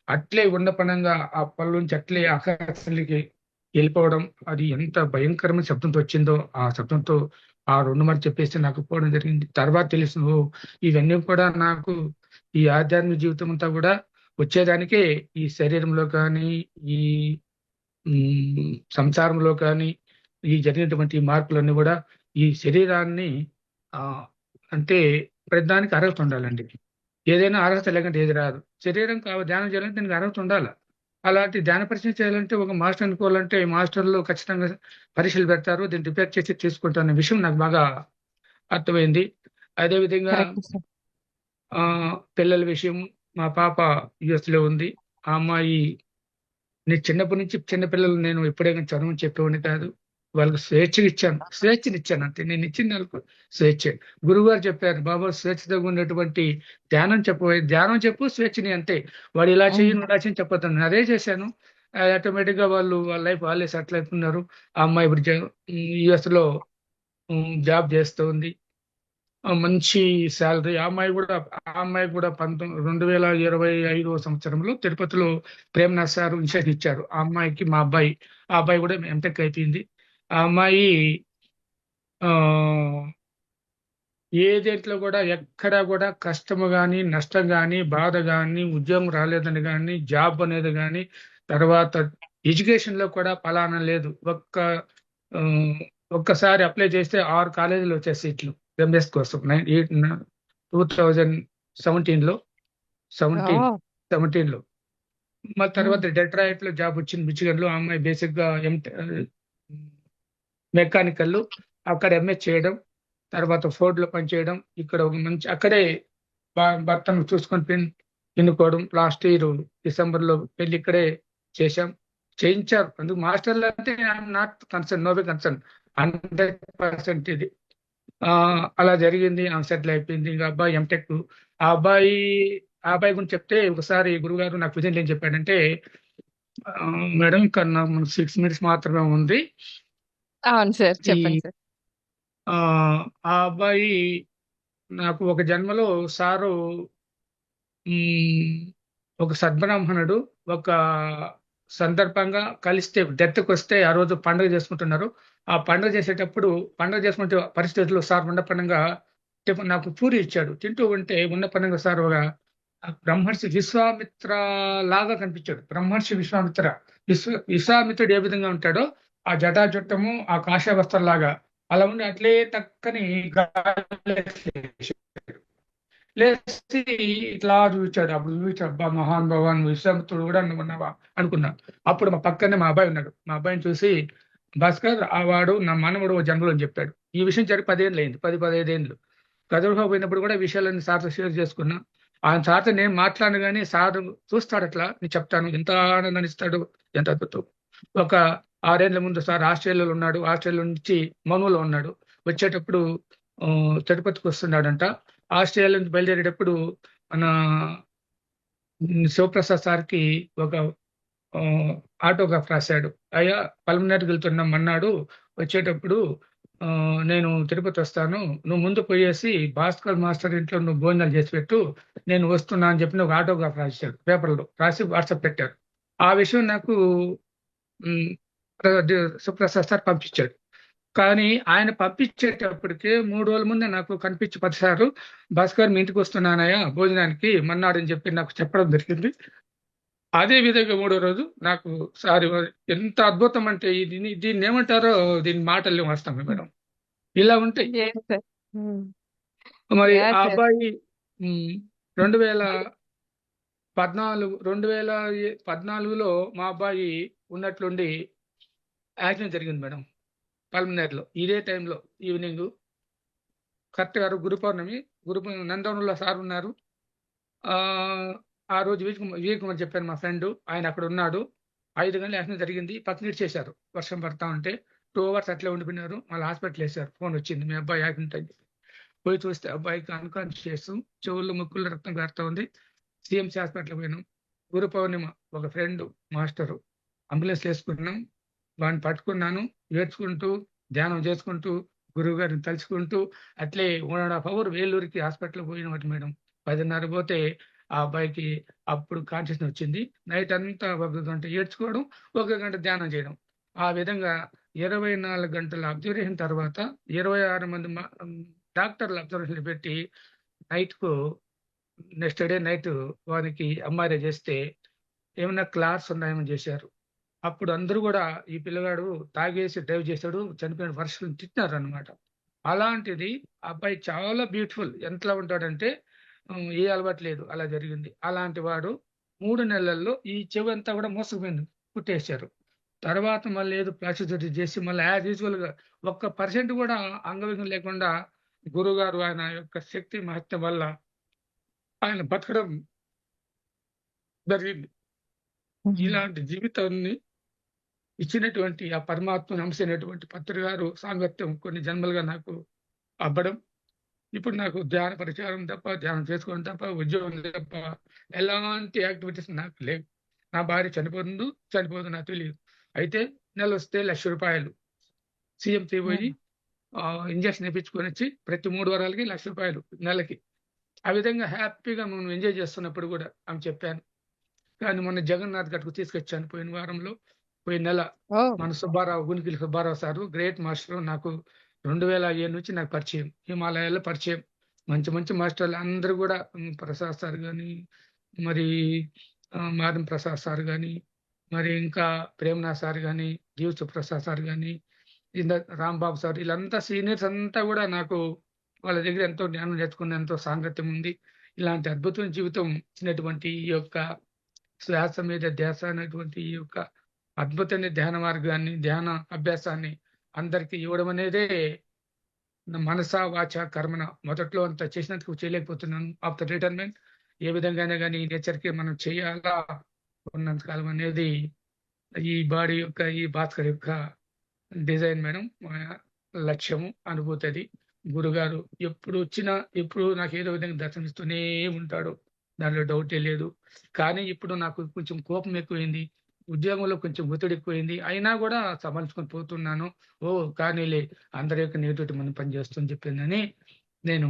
అట్లే ఉండపనంగా ఆ పళ్ళుంచి అట్లే ఆకాశానికి వెళ్ళిపోవడం. అది ఎంత భయంకరమైన శబ్దంతో వచ్చిందో, ఆ శబ్దంతో ఆ 2 మాటలు చెప్పేసి నాకు పోవడం జరిగింది. తర్వాత తెలిసింది, ఓ ఇవన్నీ కూడా నాకు ఈ ఆధ్యాత్మిక జీవితం అంతా కూడా వచ్చేదానికే ఈ శరీరంలో కానీ, ఈ సంసారంలో కానీ ఈ జరిగినటువంటి మార్పులన్నీ కూడా ఈ శరీరాన్ని ఆ అంటే ప్రతిదానికి అర్హత ఉండాలండి. ఏదైనా అర్హత లేకుంటే ఏది రాదు. శరీరం ధ్యానం చేయాలంటే దానికి అర్హత ఉండాలి. అలాంటి ధ్యాన పరీక్ష చేయాలంటే ఒక మాస్టర్ అనుకోవాలంటే మాస్టర్లు ఖచ్చితంగా పరీక్షలు పెడతారు. దీన్ని రిపేర్ చేసి తీసుకుంటారు అనే విషయం నాకు బాగా అర్థమైంది. అదేవిధంగా కరెక్ట్ సార్. పిల్లల విషయం, మా పాప యుఎస్ లో ఉంది. ఆ అమ్మాయి నేను చిన్నప్పటి నుంచి చిన్నపిల్లలు నేను ఎప్పుడైనా చదవని చెప్పేవాడిని కాదు. వాళ్ళకి స్వేచ్ఛనిచ్చాను అంతే. నేను ఇచ్చింది వాళ్ళకు స్వేచ్ఛ. గురువు గారు చెప్పారు, బాబా స్వేచ్ఛతో ఉన్నటువంటి ధ్యానం ధ్యానం చెప్పు, స్వేచ్ఛని అంతే. వాడు ఇలా చెయ్యి, హ్మ్. నువ్వు ఇలా చెయ్యి చెప్పొద్దు. నేను అదే చేశాను. ఆటోమేటిక్ గా వాళ్ళ లైఫ్ వాళ్ళే సెటిల్ అవుతున్నారు. ఆ అమ్మాయి ఇప్పుడు యుఎస్ లో జాబ్ చేస్తూ ఉంది. మంచి శాలరీ. ఆ అమ్మాయి కూడా 2025 సంవత్సరంలో తిరుపతిలో ప్రేమనాథ్ సార్ ఇన్సైట్ ఇచ్చారు. ఆ అమ్మాయికి ఆ అబ్బాయి కూడా ఎంటెక్ అయిపోయింది. ఆ అమ్మాయి ఆ ఏ దేంట్లో కూడా ఎక్కడా కూడా కష్టము గాని, నష్టం గాని, బాధ గాని, ఉద్యోగం రాలేదని గాని, జాబ్ అనేది గాని, తర్వాత ఎడ్యుకేషన్ లో కూడా పలానా లేదు. ఆ, ఒక్కసారి అప్లై చేస్తే 6 కాలేజీలు వచ్చే సీట్లు ఎంఎస్ కోసం 2017 లో సెవెంటీన్ ఓహ్! సెవెంటీన్ లో మళ్ళీ హ్మ్. తర్వాత డెట్రాయిట్ లో జాబ్ వచ్చింది. మిచిగన్ లో ఆ అమ్మాయి బేసిక్ గా మెకానికల్, అక్కడ ఎంఎస్ చేయడం, తర్వాత ఫోర్డ్ లో పనిచేయడం, ఇక్కడ ఒక మంచి అక్కడే భర్తను చూసుకొని ఎన్నుకోవడం. లాస్ట్ ఇయర్ డిసెంబర్ లో పెళ్లి ఇక్కడే చేశాం, చేయించారు. అందుకు మాస్టర్లు అంటే I'm not concern, no be concern, 100% ఇది. ఆ అలా జరిగింది. ఆమె సెటిల్ అయిపోయింది. ఇంకా అబ్బాయి ఎంటెక్. ఆ అబ్బాయి ఆ అబ్బాయి గురించి చెప్తే ఒకసారి గురుగారు నాకు విజయం ఏం చెప్పాడంటే, మేడం ఇంకా మనకు 6 minutes మాత్రమే ఉంది. అవును సార్. ఈ చెప్పండి సార్. ఆ ఆ అబ్బాయి నాకు ఒక జన్మలో సారు మ్, ఒక సద్బ్రాహ్మణుడు ఒక సందర్భంగా కలిస్తే, డెత్కి వస్తే ఆ రోజు పండుగ చేసుకుంటున్నారు. ఆ పండుగ చేసేటప్పుడు, పండుగ చేసుకుంటే పరిస్థితుల్లో సార్ ఉండపడంగా నాకు పూరి ఇచ్చాడు. తింటూ ఉంటే ఉండపడంగా సార్ ఒక బ్రహ్మర్షి విశ్వామిత్ర లాగా కనిపించాడు. బ్రహ్మర్షి విశ్వామిత్ర. విశ్వామిత్రుడు ఏ విధంగా ఉంటాడో ఆ జటాజుట్టము, ఆ కాషాయ వస్త్రం లాగా అలా ఉండి అట్లే టక్కని గాలిలో లేచి ఇట్లా చూచాడు. అప్పుడు చూచాడు, అబ్బా మహాన్ భగవాన్ విశ్వామిత్రుడు కూడా ఉన్నావా అనుకున్నా. అప్పుడు మా పక్కనే మా అబ్బాయి ఉన్నాడు. మా అబ్బాయిని చూసి, భాస్కర్ ఆ వాడు నా మనవడు ఓ జన్మలో అని చెప్పాడు. ఈ విషయం జరిగి 10 ఏళ్ళు అయింది, 15 ఏళ్ళు. గదురుగా పోయినప్పుడు కూడా విషయాలన్నీ సార్తో షేర్ చేసుకున్నా. ఆయన సార్తో నేను మాట్లాడను కానీ సార్ చూస్తాడు, అట్లా నేను చెప్తాను, ఎంత ఆనందాన్ని ఇస్తాడు, ఎంత అద్భుతం. ఒక 6 ఏళ్ల ముందు సార్ ఆస్ట్రేలియాలో ఉన్నాడు. ఆస్ట్రేలియా నుంచి మనులో ఉన్నాడు. వచ్చేటప్పుడు ఆ, తిరుపతికి వస్తున్నాడంట. ఆస్ట్రేలియా నుంచి బయలుదేరేటప్పుడు మన శివప్రసాద్ సార్కి ఒక ఆ, ఆటోగ్రాఫ్ రాశాడు. అయ్యా పల్మనేరుకి వెళ్తున్నాం అన్నాడు. వచ్చేటప్పుడు నేను తిరుపతి వస్తాను, నువ్వు ముందు పోయేసి భాస్కర్ మాస్టర్ ఇంట్లో నువ్వు భోజనాలు చేసి పెట్టు, నేను వస్తున్నా అని చెప్పి ఒక ఆటోగ్రాఫ్ రాశాడు, పేపర్లో రాసి వాట్సాప్ పెట్టారు. ఆ విషయం నాకు ఉమ్, సుప్రసాద్ సార్ పంపించాడు. కానీ ఆయన పంపించేటప్పటికే 3 రోజుల ముందే నాకు కనిపించి 10 సార్లు భాస్కర్ మీ ఇంటికి వస్తున్నానయ్యా భోజనానికి మన్నాడని చెప్పి నాకు చెప్పడం జరిగింది. అదే విధంగా 3వ రోజు నాకు సార్ ఎంత అద్భుతం అంటే దీన్ని ఏమంటారో దీని మాటల్లో వస్తాం మేడం. ఇలా ఉంటాయి. Yes, sir. Hmm. మరి Yeah, ఆ sir. అబ్బాయి 2014లో మా అబ్బాయి ఉన్నట్లుండి యాక్సిడెంట్ జరిగింది మేడం, పల్మనేర్లో. ఇదే టైంలో ఈవినింగ్ కరెక్ట్ గారు గురు పౌర్ణమి నందవరంలో సార్ ఉన్నారు. ఆ ఆ రోజు విజయ్ కుమార్ చెప్పాను, మా ఫ్రెండ్, ఆయన అక్కడ ఉన్నాడు. 5 గంటల యాక్సిడెంట్ జరిగింది, పక్కన చేశారు వర్షం పడతా ఉంటే. 2 అవర్స్ అట్లే ఉండిపోయినారు, మళ్ళీ హాస్పిటల్ వేశారు. ఫోన్ వచ్చింది, మీ అబ్బాయి యాక్సిడెంట్ అయింది. పోయి చూస్తే అబ్బాయికి అన్కాన్షియస్, చెవుల్లో ముక్కుల్లో రక్తం కారుతా ఉంది. సిఎంసి హాస్పిటల్ పోయినాం. గురు పౌర్ణిమ ఒక ఫ్రెండ్ మాస్టరు అంబులెన్స్ వేసుకున్నాం, వాడిని పట్టుకున్నాను, ఏడ్చుకుంటూ ధ్యానం చేసుకుంటూ గురువు గారిని తలుచుకుంటూ అట్లే 1.5 అవర్ వేలూరుకి హాస్పిటల్ పోయినట్టు మేడం. 10:30 పోతే ఆ అబ్బాయికి అప్పుడు కాన్షియస్నెస్ వచ్చింది. నైట్ అంతా 1 గంట ఏడ్చుకోవడం, 1 గంట ధ్యానం చేయడం. ఆ విధంగా 24 గంటల అబ్జర్వేషన్ తర్వాత 26 మంది డాక్టర్లు అబ్జర్వేషన్ పెట్టి నెక్స్ట్ డే నైట్ వానికి ఎంఆర్ఐ చేస్తే ఏమన్నా క్లాట్స్ ఉన్నాయేమని చేశారు. అప్పుడు అందరూ కూడా ఈ పిల్లగాడు తాగేసి డ్రైవ్ చేశాడు, చనిపోయిన వర్షాలను తిట్టినారు అనమాట. అలాంటిది అబ్బాయి చాలా బ్యూటిఫుల్, ఎంతలా ఉంటాడంటే ఏ అలవాటు లేదు, అలా జరిగింది. అలాంటి వాడు 3 నెలల్లో ఈ చెవి అంతా కూడా మోసపోయింది, కుట్టేశారు. తర్వాత మళ్ళీ ఏదో ప్లాస్టిక్ సర్జరీ చేసి మళ్ళీ యాజ్ యూజువల్ గా 1% కూడా అంగవికలం లేకుండా గురుగారు ఆయన యొక్క శక్తి మహత్యం వల్ల ఆయన బతకడం జరిగింది. ఇలాంటి జీవితాన్ని ఇచ్చినటువంటి ఆ పరమాత్మను అంశైనటువంటి పత్రి గారు సాంగత్యం కొన్ని జన్మలుగా నాకు అవ్వడం, ఇప్పుడు నాకు ధ్యాన పరిచారం తప్ప, ధ్యానం చేసుకోవడం తప్ప, ఉద్యోగం తప్ప ఎలాంటి యాక్టివిటీస్ నాకు లేవు. నా భార్య చనిపోదు నాకు తెలియదు. అయితే నెల వస్తే ₹1,00,000 సీఎంసీ పోయి ఇంజక్షన్ ఇప్పించుకొని వచ్చి ప్రతి 3 వారాలకి ₹1,00,000 నెలకి. ఆ విధంగా హ్యాపీగా మనం ఎంజాయ్ చేస్తున్నప్పుడు కూడా ఆమె చెప్పాను. కానీ మొన్న జగన్నాథ్ గట్టుకు తీసుకొచ్చాను పోయిన నెల. Oh. మన గునికిలి సుబ్బారావు సారు గ్రేట్ మాస్టర్, నాకు 2007 నుంచి నాకు పరిచయం, హిమాలయాల్లో పరిచయం. మంచి మంచి మాస్టర్లు అందరూ కూడా ప్రసాద్ సార్ కానీ, మరి మాధం ప్రసాద్ సార్ కానీ, మరి ఇంకా ప్రేమనాథ్ సార్ కానీ, జీవ సుప్రసాద్ సార్ కానీ, రాంబాబు సార్, వీళ్ళంతా సీనియర్స్ అంతా కూడా నాకు వాళ్ళ దగ్గర ఎంతో జ్ఞానం నేర్చుకున్న ఎంతో సాంగత్యం ఉంది. ఇలాంటి అద్భుతమైన జీవితం ఇచ్చినటువంటి ఈ యొక్క శ్వాస మీద ధ్యాస అనేటువంటి ఈ యొక్క అద్భుతమైన ధ్యాన మార్గాన్ని, ధ్యాన అభ్యాసాన్ని అందరికీ ఇవ్వడం అనేదే మనస వాచ కర్మన. మొదట్లో అంత చేసినందుకు చేయలేకపోతున్నాను. ఆఫ్టర్ రిటైర్మెంట్ ఏ విధంగానే కానీ నేచర్కి మనం చేయాలా ఉన్నంతకాలం అనేది ఈ బాడీ యొక్క, ఈ భాస్కర్ యొక్క డిజైన్ మేడం, లక్ష్యము, అనుభూతి. అది గురుగారు ఎప్పుడు వచ్చినా ఎప్పుడు నాకు ఏదో విధంగా దర్శనమిస్తూనే ఉంటాడు, దానిలో డౌటే లేదు. కానీ ఇప్పుడు నాకు కొంచెం కోపం ఎక్కువైంది, ఉద్యోగంలో కొంచెం ఒత్తిడి ఎక్కువైంది, అయినా కూడా సమాలించుకొని పోతున్నాను. కానీలే, అందరి యొక్క నెగిటివిటీ మనం పనిచేస్తుందని చెప్పిందని నేను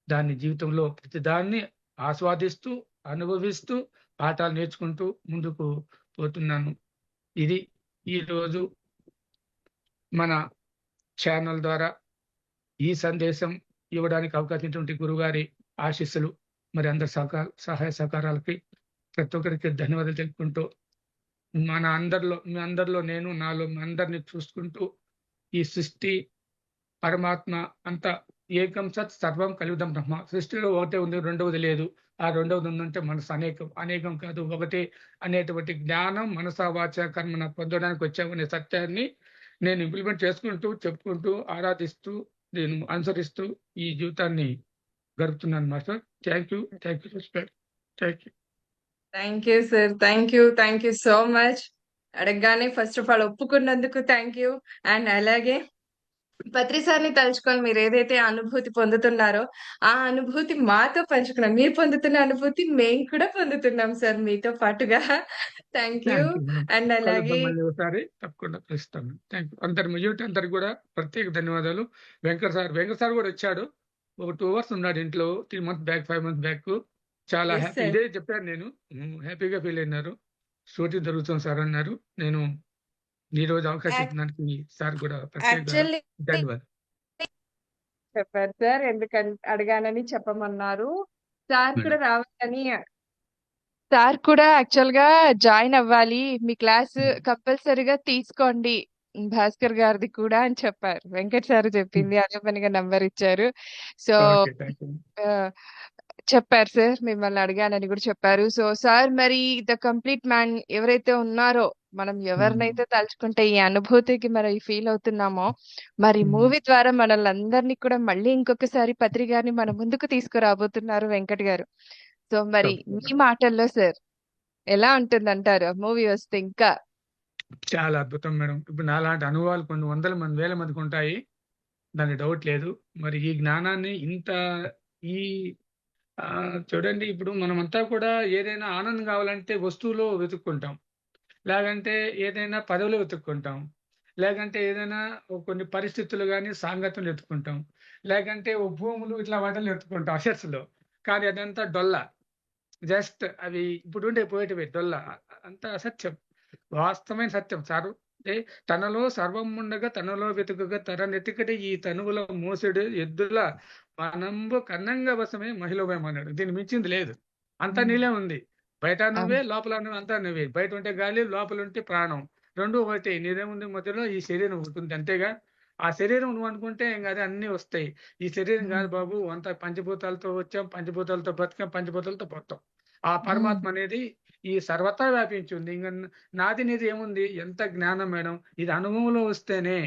దాన్ని జీవితంలో ప్రతి దాన్ని ఆస్వాదిస్తూ అనుభవిస్తూ పాఠాలు నేర్చుకుంటూ ముందుకు పోతున్నాను. ఇది ఈరోజు మన ఛానల్ ద్వారా ఈ సందేశం ఇవ్వడానికి అవకాశం ఇచ్చినటువంటి గురుగారి ఆశీస్సులు, మరి అందరి సహాయ సహకారాలకి ప్రతి ఒక్కరికి ధన్యవాదాలు తెలుపుకుంటూ, మీ అందరిలో నేను, నాలో మీ అందరిని చూసుకుంటూ ఈ సృష్టి పరమాత్మ అంతా ఏకం సత్ సర్వం కలియుదం బ్రహ్మ. సృష్టిలో ఒకటే ఉంది, రెండవది లేదు. ఆ రెండవది ఉందంటే మనసు అనేకం కాదు, ఒకటే అనేటువంటి జ్ఞానం మనస వాచ కర్మన పొందడానికి వచ్చామనే సత్యాన్ని నేను ఇంప్లిమెంట్ చేసుకుంటూ, చెప్పుకుంటూ, ఆరాధిస్తూ, నేను అనుసరిస్తూ ఈ జీవితాన్ని గడుపుతున్నాను master. Thank you thank you. Thank you sir, thank you so much. అడగగానే ఫస్ట్ ఆఫ్ ఆల్ ఒప్పుకున్నందుకు థ్యాంక్ యూ. అండ్ అలాగే పత్రి సార్‌ని తలుచుకొని మీరేదైతే అనుభూతి పొందుతున్నారో, ఆ అనుభూతి మాతో పంచుకున్నారు. మీరు పొందుతున్న అనుభూతి మేము కూడా పొందుతున్నాం సార్ మీతో పాటుగా. Thank you. Thank you madam. And కలుద్దాం అలాగే మళ్ళీ ఒకసారి తప్పకుండా కలుస్తాను. Thank you. అందరి మ్యూట్ అందరికి కూడా ప్రత్యేక ధన్యవాదాలు. వెంకట్ సార్ కూడా వచ్చాడు. ఒక 2 అవర్స్ ఉన్నాడు ఇంట్లో. 3 మంత్స్ బ్యాక్, 5 మంత్స్ బ్యాక్. చాలా యెస్ హ్యాపీ సార్. ఇదే చెప్పాను నేను. హ్యాపీగా ఫీల్ అయినారు. షూటింగ్ జరుగుతుంది సార్ అన్నారు. నేను ఈరోజు అవకాశం యాక్ ఇచ్చినందుకు సార్ కూడా ప్రత్యేక యాక్చువల్లీ ధన్యవాదాలు. చెప్పారు సార్. అడిగానని చెప్పమన్నారు. Sir madam. కూడా రావాలని సార్ కూడా యాక్చువల్‌గా జాయిన్ అవ్వాలి. మీ క్లాస్ కంపల్సరీగా తీసుకోండి. భాస్కర్ గారిది కూడా అని చెప్పారు. వెంకట్ సార్ చెప్పింది అదే పనిగా నంబర్ ఇచ్చారు. So, okay. Thank you. ఆహ్, చెప్పారు సార్. మిమ్మల్ని అడిగానని కూడా చెప్పారు. సో, సార్ మరి ద కంప్లీట్ మ్యాన్ ఎవరైతే ఉన్నారో, మనం ఎవరినైతే తలుచుకుంటే ఈ అనుభూతికి మరి ఫీల్ అవుతున్నామో, మరి మూవీ ద్వారా మనల్నందరిని కూడా మళ్ళీ ఇంకొకసారి పత్రి గారిని మన ముందుకు తీసుకురాబోతున్నారు వెంకట్ గారు. సో, మరి మీ మాటల్లో సార్ ఎలా ఉంటుందంటారు? ఆ మూవీ వస్తే ఇంకా? చాలా అద్భుతం మేడం. ఇప్పుడు నాలాంటి అనుభవాలు కొన్ని వందల మంది, వేల మందికి ఉంటాయి. దానికి డౌట్ లేదు. మరి ఈ జ్ఞానాన్ని ఇంత ఈ చూడండి ఇప్పుడు మనమంతా కూడా ఏదైనా ఆనందం కావాలంటే వస్తువులో వెతుక్కుంటాం. లేదంటే ఏదైనా పదవిలో వెతుక్కుంటాం. లేకంటే ఏదైనా కొన్ని పరిస్థితులు గాని, సాంగత్యం వెతుక్కుంటాం. లేకంటే ఓ భూములు ఇట్లా వాటిల్లో వెతుక్కుంటాం అసెట్స్‌లో. కానీ అదంతా డొల్ల. జస్ట్ అవి ఇప్పుడుండే పోయేటివే డొల్ల. అంతా అసత్యం. వాస్తవమైన సత్యం సారు. అంటే తనలో సర్వముండగా తనలో వెతుకగా తరనెతికటి ఈ తనువుల మోసెడు ఎద్దుల మనంబు కన్నంగ వశమే మహిళమన్నాడు. దీన్ని మించింది లేదు. అంతా హ్మ్. నీలే ఉంది. బయట నువ్వే, అవును. లోపల నువ్వే అంతా నువ్వే. బయట ఉంటే గాలి, లోపల ఉంటే ప్రాణం. 2 ఒకటే. నీదేముంది మధ్యలో ఈ శరీరం ఉంటుంది అంతేగా. ఆ శరీరం నువ్వు అనుకుంటే ఇంక అదే అన్నీ వస్తాయి. ఈ శరీరం హ్మ్. కాదు బాబు. అంతా పంచభూతాలతో వచ్చాం, పంచభూతాలతో బతికాం, పంచభూతాలతో పోతాం. ఆ హ్మ్. పరమాత్మ అనేది ఈ సర్వత్రా వ్యాపించి ఉంది. ఇంక నాది నీది ఏముంది? ఎంత జ్ఞానం మేడం. ఇది అనుభవంలో వస్తేనే,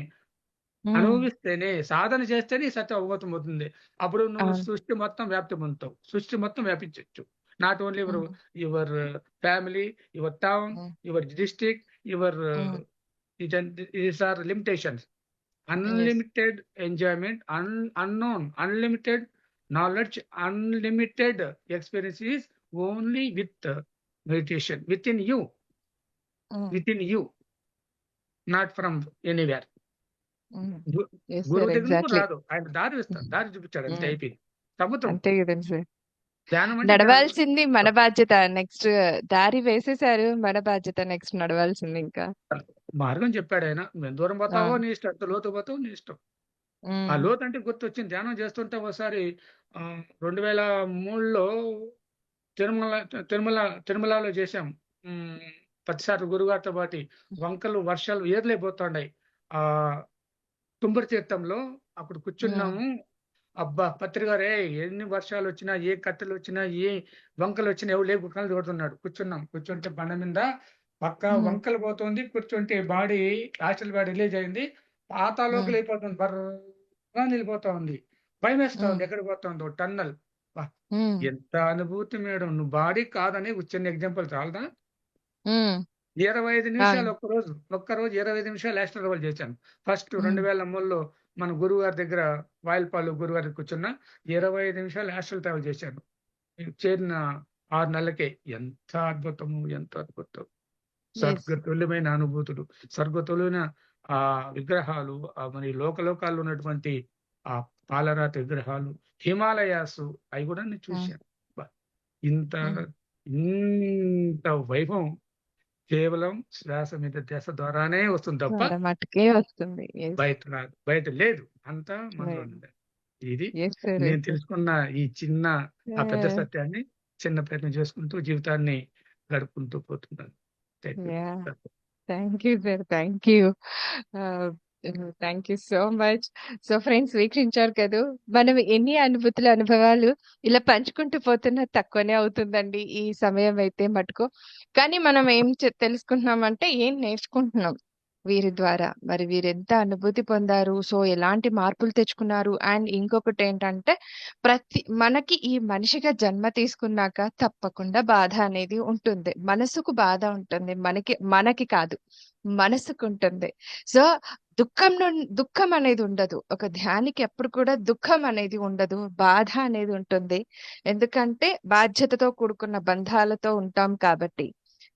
హ్మ్. అనుభవిస్తేనే, సాధన చేస్తేనే ఈ సత్యం అవగతం అవుతుంది. అప్పుడు నువ్వు అవును. సృష్టి మొత్తం వ్యాప్తి పొందుతావు. సృష్టి మొత్తం వ్యాపించొచ్చు. Not only hmm. Your family, your town, hmm. Your district, your hmm. These are limitations. Yes. Unlimited enjoyment, unknown, unlimited knowledge, unlimited experience is only with meditation హ్మ్. within you, not from anywhere. హ్మ్. గు- యెస్ గురువు సార్. దగ్గర నుంచి కూడా ఎగ్జాక్ట్‌లీ. రాదు. ఆయన దారి ఇస్తాడు, దారి చూపించాడు, అంతే హ్మ్. అయిపోయింది. సముద్రం. అంతే కదండీ సార్. ధ్యానం అంటే ధ్యానం. నడవాల్సింది మన బాధ్యత. నెక్స్ట్ దారి వేసేసారు. మన బాధ్యత నెక్స్ట్ నడవాల్సింది ఇంకా. మార్గం చెప్పాడు ఆయన. నువ్వు ఎంత దూరం పోతావో అవును. నీ ఇష్టం, ఎంత లోతు పోతావో నీ ఇష్టం. ఆ హ్మ్. లోతు అంటే గుర్తొచ్చింది. ధ్యానం చేస్తుంటే ఒకసారి 2003లో తిరుమల తిరుమల తిరుమలలో చేశాం. హ్మ్. ప్రతిసారి గురుగారితో పాటి వంకలు, వర్షాలు ఏర్లైపోతున్నాయి. ఆహ్, తుంబురు తీర్థంలో అప్పుడు హ్మ్. కూర్చున్నాము. అబ్బా! పత్రిగారే ఎన్ని వర్షాలొచ్చినా, ఏ కట్టెలొచ్చినా, ఏ వంకలొచ్చినా ఎవడు లేపు కళ్ళు కొడుతున్నాడు. కూర్చున్నాం. కూర్చుంటే బండ మీద పక్కా హ్మ్. వంకలు పోతుంది. కూర్చుంటే బాడీ యాక్చువల్ బాడీ రిలీజ్ అయింది. హ్మ్. పాతాళంలోకెళ్ళిపోతుంది. బర్రని ఎళ్ళిపోతా ఉంది. భయమేస్తా హ్మ్. ఉంది. ఎక్కడికి పోతుందో టన్నెల్. అబ్బా! హ్మ్. ఎంత అనుభూతి మేడం. నువ్వు బాడీ కాదని ఒక చిన్న ఎగ్జాంపుల్ చాలదా? హ్మ్. 25 అవును. నిమిషాలు ఒక్కరోజు 25 నిమిషాలు యాస్ట్రల్ రోల్ చేశాను. ఫస్ట్ హ్మ్. 2003లో మన గురువుగారి దగ్గర వాయిల్పాలు గురువుగారి కూర్చున్న 25 నిమిషాలు యాస్ట్రల్ ట్రావెల్ చేశాను. చేరిన 6 నెలలకే. ఎంత అద్భుతము! ఎంత అద్భుతం! యెస్. స్వర్గతుల్యమైన అనుభూతులు. స్వర్గతుల్యమైన విగ్రహాలు, మరి లోకలోకాల్లో ఉన్నటువంటి ఆ పాలరాతి విగ్రహాలు, హిమాలయాసు అయి కూడా నేను హ్మ్. చూశాను. అబ్బా! ఇంత హ్మ్. ఇంత వైభవం కేవలం శ్వాస మీద ధ్యాస ద్వారానే వస్తుంది తప్ప ద్వారా మట్టుకే వస్తుంది. యెస్. బయట రాదు. బయట లేదు. అంతా మనలో లేదు. ఉండే. ఇది యెస్ సార్. నేను యెస్ సార్. తెలుసుకున్న ఈ చిన్న పెద్ద ఆ! సత్యాన్ని చిన్న ప్రయత్నం చేసుకుంటూ జీవితాన్ని గడుపుకుంటూ పోతున్నాను. Thank you. Yeah! Thank you sir. Thank you. Ah, thank you so much. So friends వీక్షించారు కదూ! మనం ఎన్ని అనుభూతులు, అనుభవాలు ఇలా పంచుకుంటూ పోతున్నా తక్కువనే అవుతుందండి ఈ సమయం అయితే మటుకు. కానీ మనం ఏం తెలుసుకుంటున్నామంటే ఏం నేర్చుకుంటున్నాం వీరి ద్వారా. మరి వీరెంత అనుభూతి పొందారు. సో ఎలాంటి మార్పులు తెచ్చుకున్నారు. అండ్ ఇంకొకటేంటంటే మనకి ఈ మనిషిగా జన్మ తీసుకున్నాక తప్పకుండా బాధ అనేది ఉంటుంది. మనసుకు బాధ ఉంటుంది. మనకి మనకి కాదు. మనసుకుంటుంది. సో, దుఃఖం అనేది ఉండదు. ఒక ధ్యానికి ఎప్పుడు కూడా దుఃఖం అనేది ఉండదు. బాధ అనేది ఉంటుంది. ఎందుకంటే బాధ్యతతో కూడుకున్న బంధాలతో ఉంటాం కాబట్టి.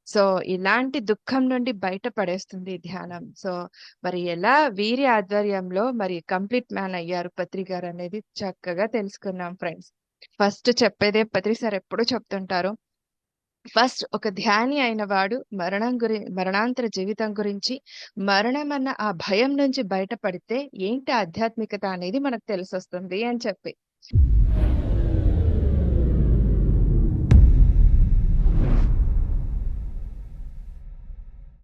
సో, ఇలాంటి దుఃఖం నుండి బయట పడేస్తుంది ఈ ధ్యానం. సో, మరి ఎలా వీరి ఆధ్వర్యంలో మరి కంప్లీట్ మ్యాన్ అయ్యారు పత్రి గారనేది చక్కగా తెలుసుకున్నాం ఫ్రెండ్స్. ఫస్ట్ చెప్పేదే పత్రి సార్ ఎప్పుడూ చెప్తుంటారు. ఫస్ట్ ఒక ధ్యాని అయిన వాడు మరణాంతర జీవితం గురించి, మరణమన్న ఆ భయం నుంచి బయటపడితే ఏంటి ఆధ్యాత్మికత అనేది మనకు తెలిసొస్తుంది అని చెప్పి.